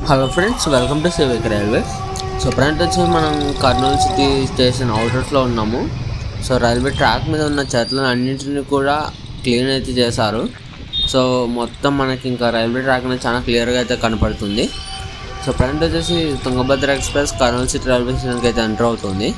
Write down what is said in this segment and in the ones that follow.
Hello friends, welcome to civic railway. So friends వచ్చి మనం Kurnool city station అవుటర్స్లో ఉన్నాము. So railway track మీద ఉన్న చెట్లను అన్నింటినీ కూడా క్లీన్ అయితే చేశారు. సో మొత్తం మనకి ఇంకా రైల్వే ట్రాక్ అనేది చాలా క్లియర్గా అయితే కనపడుతుంది. సో ఫ్రెండ్స్ వచ్చేసి Tungabhadra express Kurnool city railway స్టేషన్కి అయితే ఎంటర్ అవుతుంది.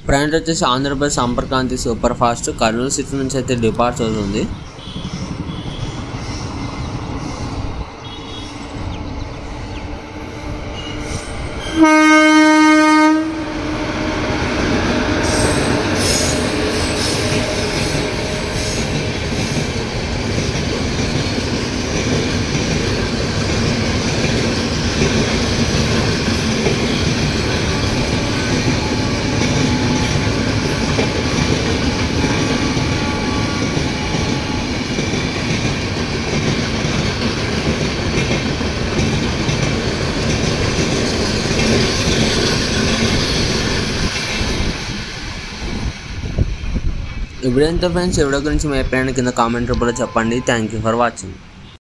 ఫ్రెండ్స్ వచ్చేసి Andhra Pradesh Sampark Kranti super fast Kurnool city నుంచి అయితే డిపార్ట్ అవుతుంది. ఇప్పుడు ఎంత ఫ్రెండ్స్, ఎవరి గురించి మీ అభిప్రాయాన్ని కింద కామెంట్ రూపంలో చెప్పండి. Thank you for watching.